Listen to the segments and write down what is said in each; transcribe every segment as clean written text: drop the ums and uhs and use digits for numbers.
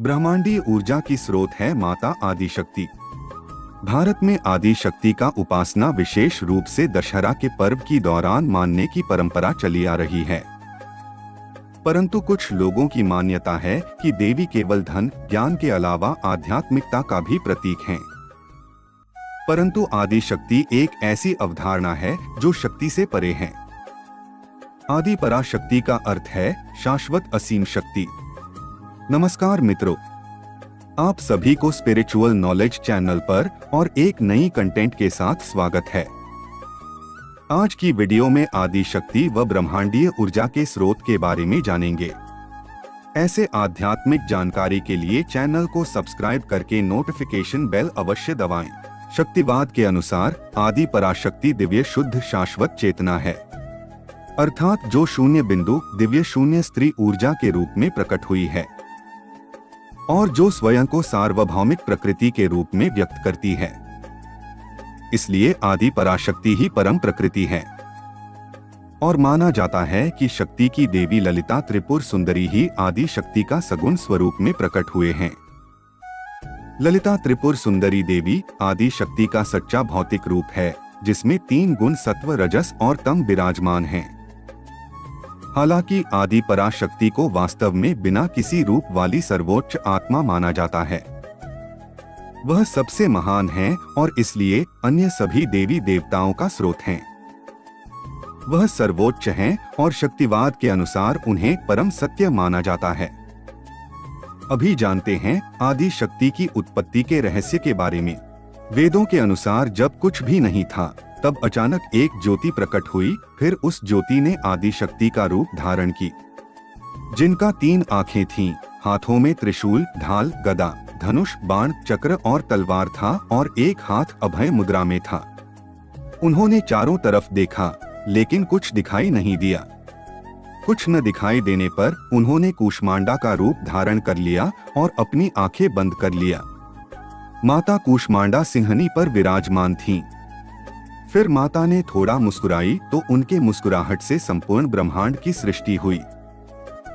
ब्रह्मांडीय ऊर्जा की स्रोत है माता आदिशक्ति। भारत में आदिशक्ति का उपासना विशेष रूप से दशहरा के पर्व की दौरान मानने की परंपरा चली आ रही है। परंतु कुछ लोगों की मान्यता है कि देवी केवल धन ज्ञान के अलावा आध्यात्मिकता का भी प्रतीक हैं। परंतु आदिशक्ति एक ऐसी अवधारणा है जो शक्ति से परे है। आदि पराशक्ति का अर्थ है शाश्वत असीम शक्ति। नमस्कार मित्रों, आप सभी को स्पिरिचुअल नॉलेज चैनल पर और एक नई कंटेंट के साथ स्वागत है। आज की वीडियो में आदिशक्ति व ब्रह्मांडीय ऊर्जा के स्रोत के बारे में जानेंगे। ऐसे आध्यात्मिक जानकारी के लिए चैनल को सब्सक्राइब करके नोटिफिकेशन बेल अवश्य दबाएं। शक्तिवाद के अनुसार आदि पराशक्ति दिव्य शुद्ध शाश्वत चेतना है, अर्थात जो शून्य बिंदु दिव्य शून्य स्त्री ऊर्जा के रूप में प्रकट हुई है और जो स्वयं को सार्वभौमिक प्रकृति के रूप में व्यक्त करती है। इसलिए आदि पराशक्ति ही परम प्रकृति है और माना जाता है कि शक्ति की देवी ललिता त्रिपुर सुंदरी ही आदि शक्ति का सगुण स्वरूप में प्रकट हुए हैं। ललिता त्रिपुर सुंदरी देवी आदि शक्ति का सच्चा भौतिक रूप है, जिसमें 3 गुण सत्व रजस और तम विराजमान हैं। हालांकि आदि पराशक्ति को वास्तव में बिना किसी रूप वाली सर्वोच्च आत्मा माना जाता है। वह सबसे महान है और इसलिए अन्य सभी देवी देवताओं का स्रोत हैं। वह सर्वोच्च हैं और शक्तिवाद के अनुसार उन्हें परम सत्य माना जाता है। अभी जानते हैं आदि शक्ति की उत्पत्ति के रहस्य के बारे में। वेदों के अनुसार जब कुछ भी नहीं था, तब अचानक एक ज्योति प्रकट हुई। फिर उस ज्योति ने आदि शक्ति का रूप धारण की, जिनका 3 आंखें थीं, हाथों में त्रिशूल, ढाल, गदा, धनुष, बाण, चक्र और तलवार था और एक हाथ अभय मुद्रा में था। उन्होंने चारों तरफ देखा, लेकिन कुछ दिखाई नहीं दिया। कुछ न दिखाई देने पर उन्होंने कूष्मांडा का रूप धारण कर लिया और अपनी आंखें बंद कर लिया। माता कूष्मांडा सिंहनी पर विराजमान थीं। फिर माता ने थोड़ा मुस्कुराई तो उनके मुस्कुराहट से संपूर्ण ब्रह्मांड की सृष्टि हुई।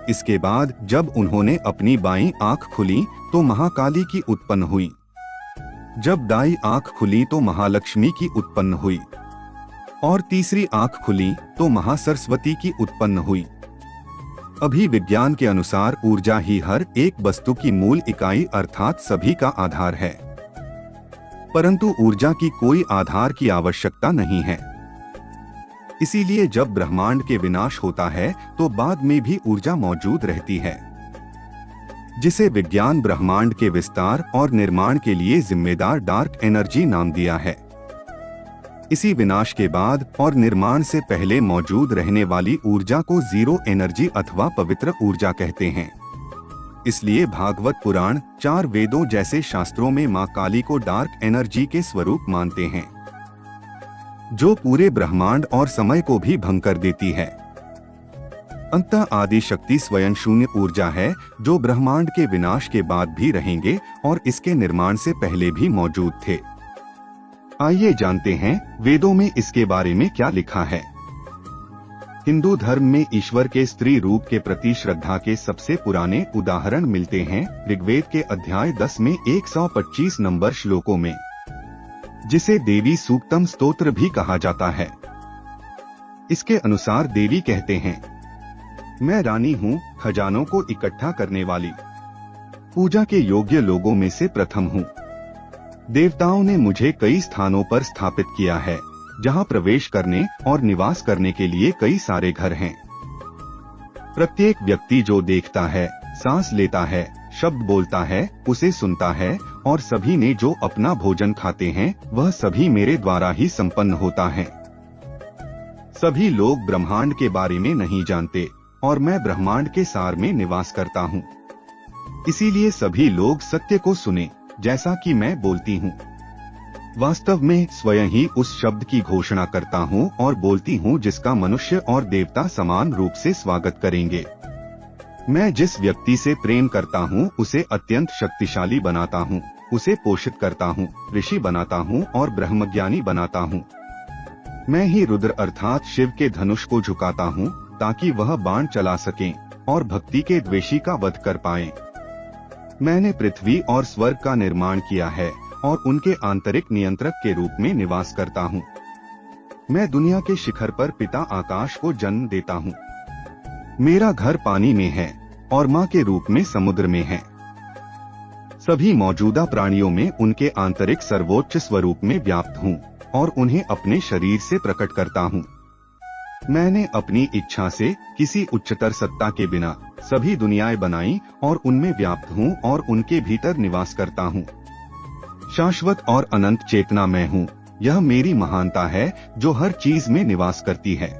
इसके बाद जब उन्होंने अपनी बाईं आंख खुली तो महाकाली की उत्पन्न हुई। जब दाईं आंख खुली तो महालक्ष्मी की उत्पन्न हुई और तीसरी आंख खुली तो महासरस्वती की उत्पन्न हुई। अभी विज्ञान के अनुसार ऊर्जा ही हर एक वस्तु की मूल इकाई अर्थात सभी का आधार है, परंतु ऊर्जा की कोई आधार की आवश्यकता नहीं है। इसीलिए जब ब्रह्मांड के विनाश होता है तो बाद में भी ऊर्जा मौजूद रहती है, जिसे विज्ञान ब्रह्मांड के विस्तार और निर्माण के लिए जिम्मेदार डार्क एनर्जी नाम दिया है। इसी विनाश के बाद और निर्माण से पहले मौजूद रहने वाली ऊर्जा को जीरो एनर्जी अथवा पवित्र ऊर्जा कहते हैं। इसलिए भागवत पुराण, 4 वेदों जैसे शास्त्रों में मां काली को डार्क एनर्जी के स्वरूप मानते हैं, जो पूरे ब्रह्मांड और समय को भी भंग कर देती है। अंततः आदि शक्ति स्वयं शून्य ऊर्जा है, जो ब्रह्मांड के विनाश के बाद भी रहेंगे और इसके निर्माण से पहले भी मौजूद थे। आइए जानते हैं वेदों में इसके बारे में क्या लिखा है। हिंदू धर्म में ईश्वर के स्त्री रूप के प्रति श्रद्धा के सबसे पुराने उदाहरण मिलते हैं ऋग्वेद के अध्याय 10 में 125 नंबर श्लोकों में, जिसे देवी सूक्तम स्तोत्र भी कहा जाता है। इसके अनुसार देवी कहते हैं, मैं रानी हूँ, खजानों को इकट्ठा करने वाली, पूजा के योग्य लोगों में से प्रथम हूँ। देवताओं ने मुझे कई स्थानों पर स्थापित किया है, जहाँ प्रवेश करने और निवास करने के लिए कई सारे घर हैं। प्रत्येक व्यक्ति जो देखता है, सांस लेता है, शब्द बोलता है, उसे सुनता है और सभी ने जो अपना भोजन खाते हैं, वह सभी मेरे द्वारा ही संपन्न होता है। सभी लोग ब्रह्मांड के बारे में नहीं जानते और मैं ब्रह्मांड के सार में निवास करता हूँ। इसीलिए सभी लोग सत्य को सुने, जैसा कि मैं बोलती हूँ। वास्तव में स्वयं ही उस शब्द की घोषणा करता हूँ और बोलती हूँ जिसका मनुष्य और देवता समान रूप से स्वागत करेंगे। मैं जिस व्यक्ति से प्रेम करता हूँ उसे अत्यंत शक्तिशाली बनाता हूँ, उसे पोषित करता हूँ, ऋषि बनाता हूँ और ब्रह्मज्ञानी बनाता हूँ। मैं ही रुद्र अर्थात शिव के धनुष को झुकाता हूँ ताकि वह बाण चला सकें और भक्ति के द्वेषी का वध कर पाएं। मैंने पृथ्वी और स्वर्ग का निर्माण किया है और उनके आंतरिक नियंत्रक के रूप में निवास करता हूँ। मैं दुनिया के शिखर पर पिता आकाश को जन्म देता हूँ। मेरा घर पानी में है और माँ के रूप में समुद्र में है। सभी मौजूदा प्राणियों में उनके आंतरिक सर्वोच्च स्वरूप में व्याप्त हूँ और उन्हें अपने शरीर से प्रकट करता हूँ। मैंने अपनी इच्छा से किसी उच्चतर सत्ता के बिना सभी दुनियाएं बनाई और उनमें व्याप्त हूँ और उनके भीतर निवास करता हूँ। शाश्वत और अनंत चेतना मैं हूँ। यह मेरी महानता है जो हर चीज में निवास करती है।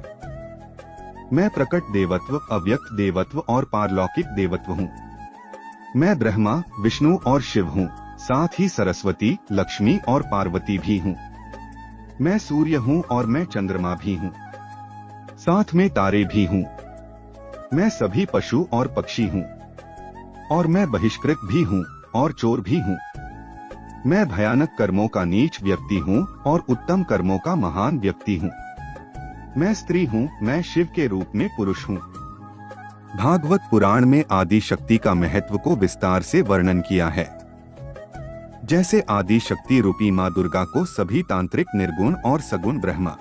मैं प्रकट देवत्व, अव्यक्त देवत्व और पारलौकिक देवत्व हूँ। मैं ब्रह्मा, विष्णु और शिव हूँ, साथ ही सरस्वती, लक्ष्मी और पार्वती भी हूँ। मैं सूर्य हूँ और मैं चंद्रमा भी हूँ, साथ में तारे भी हूँ। मैं सभी पशु और पक्षी हूँ और मैं बहिष्कृत भी हूँ और चोर भी हूँ। मैं भयानक कर्मों का नीच व्यक्ति हूँ और उत्तम कर्मों का महान व्यक्ति हूँ। मैं स्त्री हूँ, मैं शिव के रूप में पुरुष हूँ। भागवत पुराण में आदि शक्ति का महत्व को विस्तार से वर्णन किया है। जैसे आदि शक्ति रूपी माँ दुर्गा को सभी तांत्रिक निर्गुण और सगुण ब्रह्मा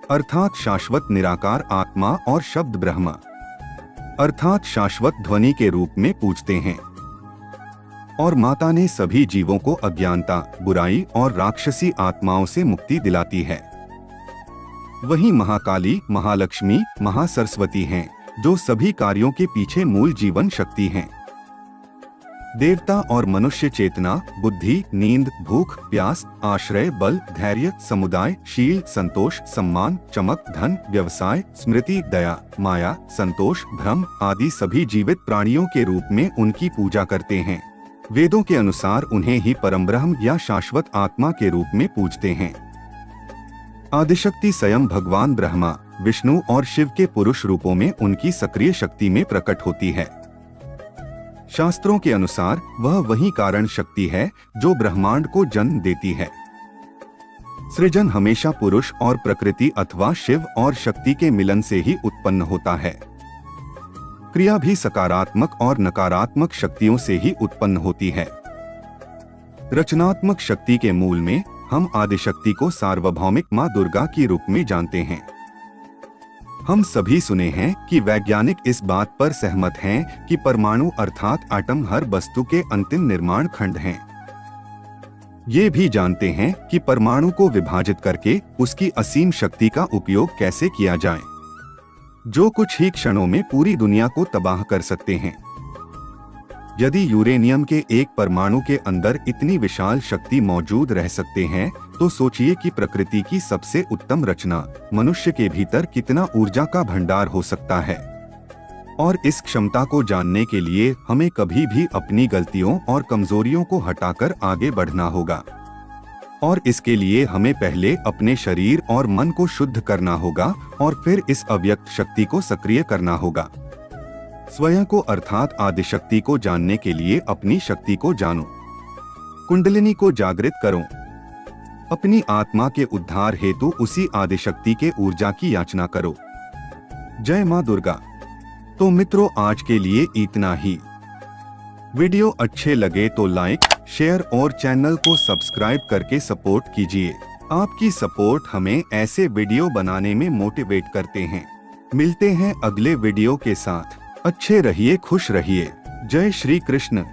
अर्थात शाश्वत निराकार आत्मा और शब्द ब्रह्मा अर्थात शाश्वत ध्वनि के रूप में पूजते हैं और माता ने सभी जीवों को अज्ञानता, बुराई और राक्षसी आत्माओं से मुक्ति दिलाती है। वहीं महाकाली, महालक्ष्मी, महासरस्वती हैं जो सभी कार्यों के पीछे मूल जीवन शक्ति हैं। देवता और मनुष्य चेतना, बुद्धि, नींद, भूख, प्यास, आश्रय, बल, धैर्य, समुदाय, शील, संतोष, सम्मान, चमक, धन, व्यवसाय, स्मृति, दया, माया, संतोष, भ्रम आदि सभी जीवित प्राणियों के रूप में उनकी पूजा करते हैं। वेदों के अनुसार उन्हें ही परमब्रह्म या शाश्वत आत्मा के रूप में पूजते हैं। आदिशक्ति स्वयं भगवान ब्रह्मा, विष्णु और शिव के पुरुष रूपों में उनकी सक्रिय शक्ति में प्रकट होती है। शास्त्रों के अनुसार वह वही कारण शक्ति है जो ब्रह्मांड को जन्म देती है। सृजन हमेशा पुरुष और प्रकृति अथवा शिव और शक्ति के मिलन से ही उत्पन्न होता है। क्रिया भी सकारात्मक और नकारात्मक शक्तियों से ही उत्पन्न होती है। रचनात्मक शक्ति के मूल में हम आदिशक्ति को सार्वभौमिक माँ दुर्गा की रूप में जानते हैं। हम सभी सुने हैं कि वैज्ञानिक इस बात पर सहमत हैं कि परमाणु अर्थात एटम हर वस्तु के अंतिम निर्माण खंड हैं। ये भी जानते हैं कि परमाणु को विभाजित करके उसकी असीम शक्ति का उपयोग कैसे किया जाए, जो कुछ ही क्षणों में पूरी दुनिया को तबाह कर सकते हैं। यदि यूरेनियम के एक परमाणु के अंदर इतनी विशाल शक्ति मौजूद रह सकते हैं, तो सोचिए कि प्रकृति की सबसे उत्तम रचना मनुष्य के भीतर कितना ऊर्जा का भंडार हो सकता है। और इस क्षमता को जानने के लिए हमें कभी भी अपनी गलतियों और कमजोरियों को हटाकर आगे बढ़ना होगा। और इसके लिए हमें पहले अपने शरीर और मन को शुद्ध करना होगा और फिर इस अव्यक्त शक्ति को सक्रिय करना होगा। स्वयं को अर्थात आदिशक्ति को जानने के लिए अपनी शक्ति को जानो, कुंडलिनी को जागृत करो, अपनी आत्मा के उद्धार हेतु उसी आदिशक्ति के ऊर्जा की याचना करो। जय मां दुर्गा। तो मित्रों, आज के लिए इतना ही। वीडियो अच्छे लगे तो लाइक, शेयर और चैनल को सब्सक्राइब करके सपोर्ट कीजिए। आपकी सपोर्ट हमें ऐसे वीडियो बनाने में मोटिवेट करते हैं। मिलते हैं अगले वीडियो के साथ। अच्छे रहिए, खुश रहिए। जय श्री कृष्ण।